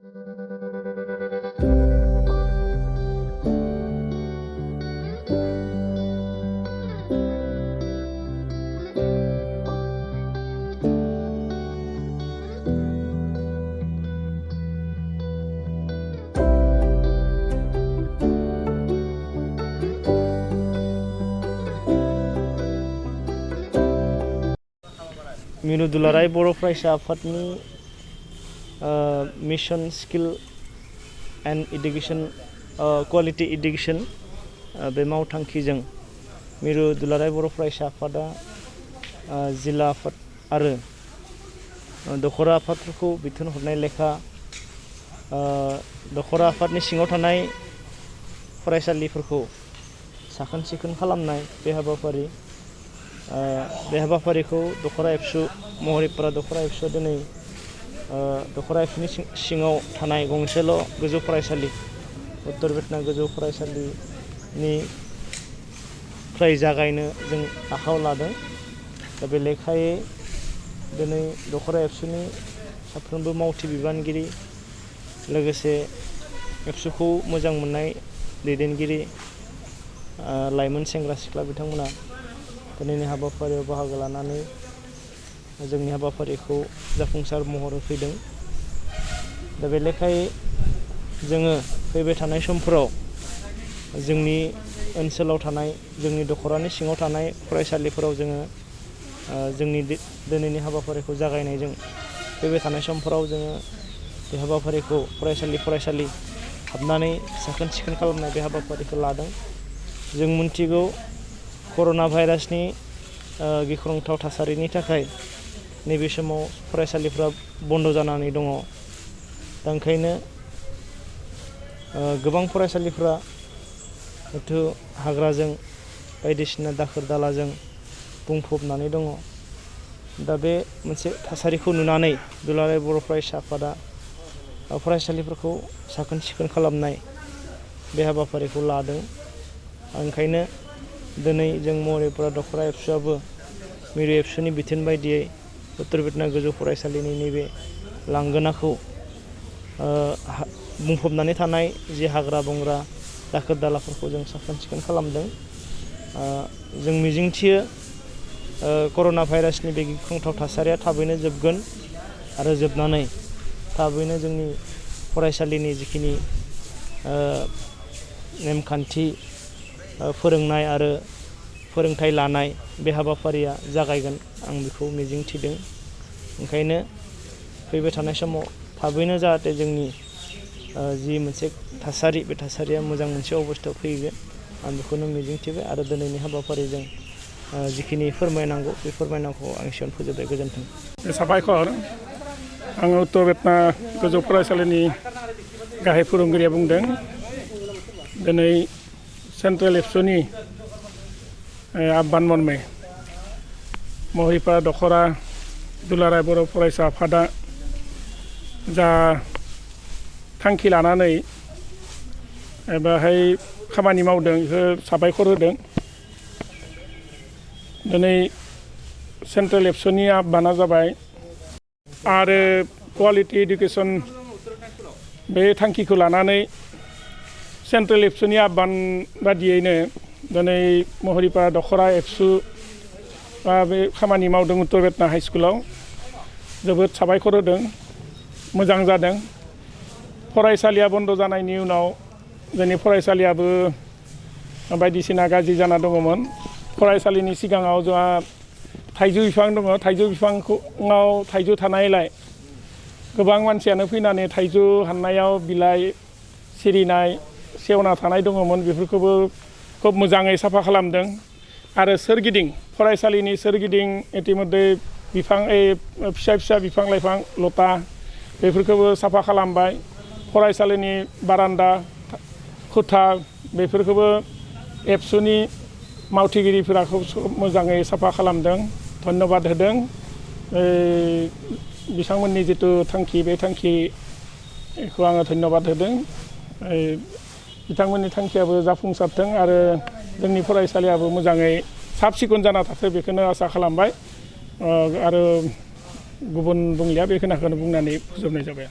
मिरु दुलाराय बर' फरायसा आफादनि mission skill and education quality education बे मावथांखिजों मिरु दुलाराय बर' फरायसा आफादा जिल्ला आफाद आरो दखरा आफादफोरखौ बिथोन हरनाय लेखा दखरा आफादनि सिङाव थानाय फरायसालिफोरखौ साखोन सिखोन खालामनाय बे हाबाफारिखौ दखरा एबसु महरिपारा दखरा एबसुआ दिनै दखरा एबसुनि सिङाव थानाय गंसेल' गोजौ फरायसालि उत्तर बेटना गोजौ फरायसालिनिफ्राय जागायनो जों आखायाव लादों। दा बे लेखायै दिनै दखरा एबसुनि साफ्रोमबो मावथि बिबानगिरि लोगोसे एबसुखौ मोजां मोननाय दैदेनगिरि लाइमोन सेंग्रा सिख्ला बिथांमोना दिनैनि हाबाफारियाव बाहागो लानानै जोंनि हाबाफारिखौ जाफुंसार महर होफैदों। दा बे लेखायै जोङो फैबाय थानाय समफोराव जोंनि ओनसोलाव थानाय जोंनि दखरानि सिङाव थानाय फरायसालिफोराव जोङो जोंनि दिनैनि हाबाफारिखौ जागायनायजों फैबाय थानाय समफोराव जोङो बे हाबाफारिखौ फरायसालि हाबनानै साखोन सिखोन खालामनाय बे हाबाफारिखौ लादों। जों मिथिगौ कर'ना भाइरासनि गिख्रंथाव थासारिनि थाखाय नैबे समाव फरायसालिफ्रा बन्द जानानै दङ। दा ओंखायनो गोबां फरायसालिफ्रा हयथ' हाग्राजों बायदिसिना दाखोर दालाजों बुंफबनानै दङ। दा बे मोनसे थासारिखौ नुनानै दुलाराय बर' फरायसा आफादा फरायसालिफोरखौ साखोन सिखोन खालामनाय बे हाबाफारिखौ लादों। ओंखायनो दिनै जों महरिपारा दखरा एबसुआबो मिरु एबसुनि बिथोन बायदियै उत्तर बेटना गोजौ फरायसालिनि नैबे लांगोनाखौ बुंफबनानै थानाय जि हाग्रा बंग्रा दाखोर दालाफोरखौ जों साखोन सिखोन खालामदों। जों मिजिंथियो कर'ना भाइरासनि बे गिख्रंथाव थासारिया थाबैनो जोबगोन आरो जोबनानै थाबैनो जोंनि फरायसालिनि जिखिनि नेमखान्थि फोरोंनाय आरो फोरोंथाइ लानाय बे हाबाफारिया जागायगोन आं बेखौ मिजिंथिदों। ओंखायनो फैबाय थानाय समाव थाबैनो जाहाथे जोंनि जि मोनसे थासारि बे थासारिया मोजां मोनसे अबस्थायाव फैगोन आं बेखौनो मिजिंथिबाय आरो दिनैनि हाबाफारिजों जिखिनि फोरमायनांगौ बे फोरमायनांगौखौ आं एसेयावनो फोजोबबाय। गोजोन्थों। साबायखर। आं उत्तर बेटना गोजौ फरायसालिनि गाहाय फोरोंगिरिया बुंदों दिनै सेन्ट्रेल एबसुनि आह्वान मर्मे महरिपारा दखरा दुलाराय बर' फरायसा आफादा जा थांखि लानानै बेहाय खामानि मावदों बेखौ साबायखर होदों। दिनै सेन्ट्रेल एबसुनि आह्वाना जाबाय आरो क्वालिटी एडुकेशन बे थांखिखौ लानानै सेन्ट्रेल एबसुनि आह्वान बादियैनो दिनै महरिपारा दखरा एबसु बे खामानि मावदों उत्तर बेटना हाई स्कुलाव जोबोद साबायखर होदों। मोजां जादों। फरायसालिया बन्द जानायनि उनाव जोंनि फरायसालियाबो बायदिसिना गाज्रि जाना दङमोन। फरायसालिनि सिगाङाव जोंहा थाइजौ बिफां दङ। थाइजौ बिफाङाव थाइजौ थानायलाय गोबां मानसियानो फैनानै थाइजौ हाननायाव बिलाइ सिरिनाय सेवना थानाय दङमोन। बेफोरखौबो खोब मोजाङै साफा खालामदों आरो सोरगिदिं फरायसालिनि सोरगिदिं इतिमध्ये बिफां फिसा फिसा बिफां लाइफां लता बेफोरखौबो साफा खालामबाय। फरायसालिनि बारान्दा खुथा बेफोरखौबो एबसुनि मावथिगिरिफोरा खोब मोजाङै साफा खालामदों। धन्यबाद होदों। बिथांमोननि जिथु थांखि बे थांखिखौ आङो धन्यबाद होदों। बिथांमोननि थांखियाबो जाफुंसारथों आरो जोंनि फरायसालियाबो मोजाङै साब सिखोन जाना थाथों बेखौनो आसा खालामबाय। आरो गुबुन बुंलिया बे खोनाखौनो बुंनानै फोजोबनाय जाबाय।